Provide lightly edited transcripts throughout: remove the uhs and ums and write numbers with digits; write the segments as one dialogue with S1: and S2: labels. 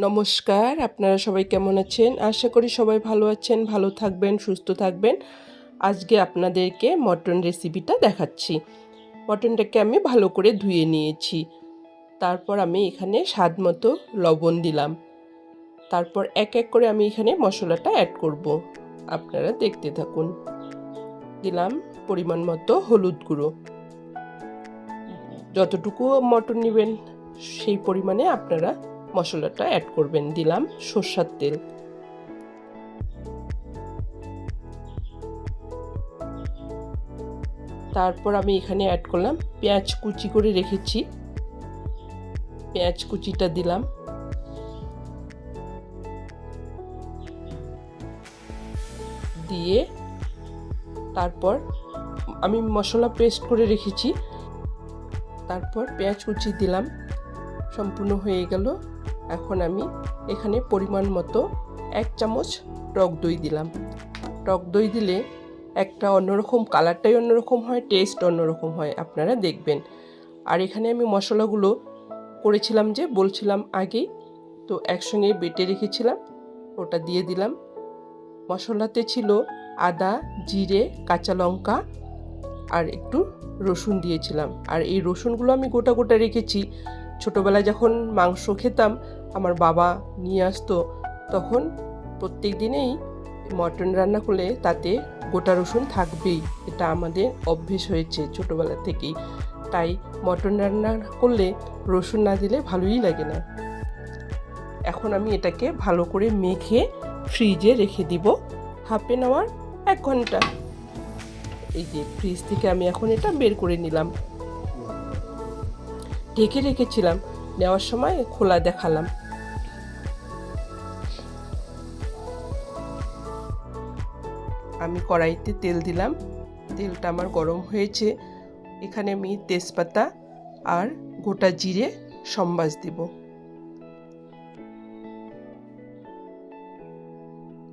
S1: নমস্কার, আপনারা সবাই কেমন আছেন? আশা করি সবাই ভালো আছেন, ভালো থাকবেন, সুস্থ থাকবেন। আজকে আপনাদেরকে মটন রেসিপিটা দেখাচ্ছি। মটনটাকে আমি ভালো করে ধুয়ে নিয়েছি। তারপর আমি এখানে স্বাদ মতো লবণ দিলাম। তারপর এক এক করে আমি এখানে মশলাটা অ্যাড করব। আপনারা দেখতে থাকুন। দিলাম পরিমাণ মতো হলুদ গুঁড়ো। যতটুকু মটন নেবেন সেই পরিমাণে আপনারা মশলাটা অ্যাড করবেন। দিলাম সরষের তেল। তারপর আমি এখানে অ্যাড করলাম পেঁয়াজ কুচি করে রেখেছি, পেঁয়াজ কুচিটা দিলাম। দিয়ে তারপর আমি মশলা পেস্ট করে রেখেছি, তারপর পেঁয়াজ কুচি দিলাম। সম্পূর্ণ হয়ে গেল। এখন আমি এখানে পরিমাণ মতো 1 চামচ টক দই দিলাম। টক দই দিলে একটা অন্যরকম কালারটাই অন্যরকম হয়, টেস্ট অন্যরকম হয়, আপনারা দেখবেন। আর এখানে আমি মশলাগুলো করেছিলাম যে বলছিলাম আগেই, তো একসঙ্গে বেটে রেখেছিলাম, ওটা দিয়ে দিলাম। মশলাতে ছিল আদা, জিরে, কাঁচা লঙ্কা আর একটু রসুন দিয়েছিলাম। আর এই রসুনগুলো আমি গোটা গোটা রেখেছি। ছোটোবেলায় যখন মাংস খেতাম আমার বাবা নিয়ে আসতো, তখন প্রত্যেক দিনেই মটন রান্না করলে তাতে গোটা রসুন থাকবেই। এটা আমাদের অভ্যেস হয়েছে ছোটোবেলা থেকেই। তাই মটন রান্না করলে রসুন না দিলে ভালোই লাগে না। এখন আমি এটাকে ভালো করে মেখে ফ্রিজে রেখে দিব হাফ অ্যান আওয়ার, 1 ঘন্টা। এই যে ফ্রিজ থেকে আমি এখন এটা বের করে নিলাম। ঢেকে রেখেছিলাম, নেওয়ার সময় খোলা দেখালাম। আমি কড়াইতে তেল দিলাম, তেলটা আমার গরম হয়েছে। এখানে আমি তেজপাতা আর গোটা জিরে সম্বাস দিব।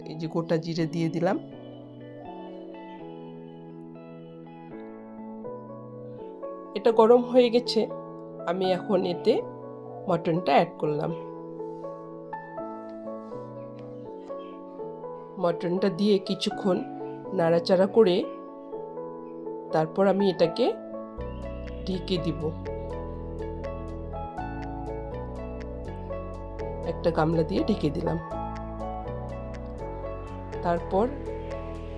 S1: এই যে গোটা জিরে দিয়ে দিলাম। এটা গরম হয়ে গেছে, আমি এখন এতে মটনটা অ্যাড করলাম। মটনটা দিয়ে কিছুক্ষণ নাড়াচাড়া করে তারপর আমি এটাকে ঢেকে দিব। একটা গামলা দিয়ে ঢেকে দিলাম। তারপর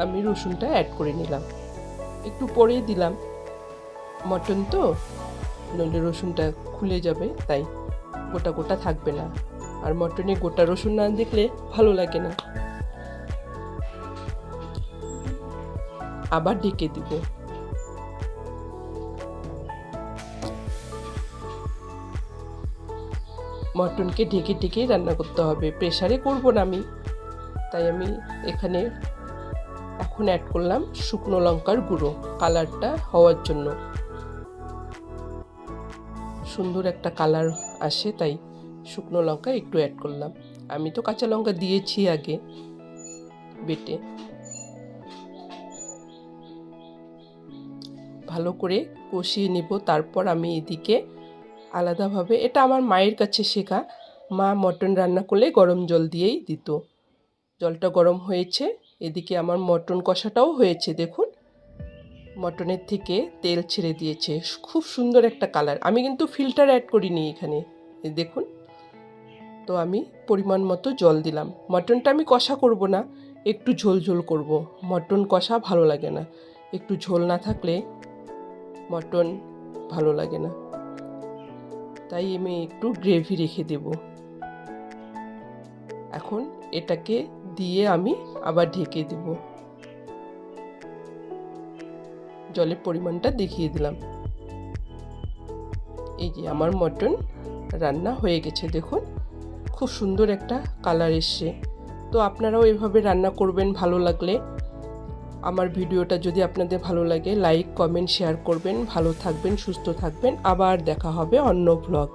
S1: আমি রসুনটা অ্যাড করে নিলাম, একটু পরেই দিলাম, মটন তো নইলে রসুনটা খুলে যাবে, তাই গোটা গোটা থাকবে না। আর মটনে গোটা রসুন না দেখলে ভালো লাগে না। আবার ঢেকে দিব। মটনকে ঢেকে ঢেকে রান্না করতে হবে, প্রেসারে করব না আমি। তাই আমি এখানে এখন অ্যাড করলাম শুকনো লঙ্কার গুঁড়ো, কালারটা হওয়ার জন্য, সুন্দর একটা কালার আসে, তাই শুকনো লঙ্কা একটু অ্যাড করলাম। আমি তো কাঁচা লঙ্কা দিয়েছি আগে বেটে। ভালো করে কষিয়ে নিব। তারপর আমি এদিকে আলাদাভাবে, এটা আমার মায়ের কাছে শেখা, মা মটন রান্না করলে গরম জল দিয়েই দিত। জলটা গরম হয়েছে, এদিকে আমার মটন কষাটাও হয়েছে। দেখুন মটনের থেকে তেল ছেড়ে দিয়েছে, খুব সুন্দর একটা কালার। আমি কিন্তু ফিল্টার অ্যাড করিনি এখানে, দেখুন। তো আমি পরিমাণ মতো জল দিলাম। মটনটা আমি কষা করব না, একটু ঝোল ঝোল করব। মটন কষা ভালো লাগে না, একটু ঝোল না থাকলে মটন ভালো লাগে না, তাই আমি একটু গ্রেভি রেখে দেব। এখন এটাকে দিয়ে আমি আবার ঢেকে দেব। জলের পরিমাণটা দেখিয়ে দিলাম। এই যে আমার মটন রান্না হয়ে গেছে, দেখুন খুব সুন্দর একটা কালার এসছে। তো আপনারাও এভাবে রান্না করবেন ভালো লাগলে। আমার ভিডিওটা যদি আপনাদের ভালো লাগে লাইক, কমেন্ট, শেয়ার করবেন। ভালো থাকবেন, সুস্থ থাকবেন। আবার দেখা হবে অন্য ব্লগ।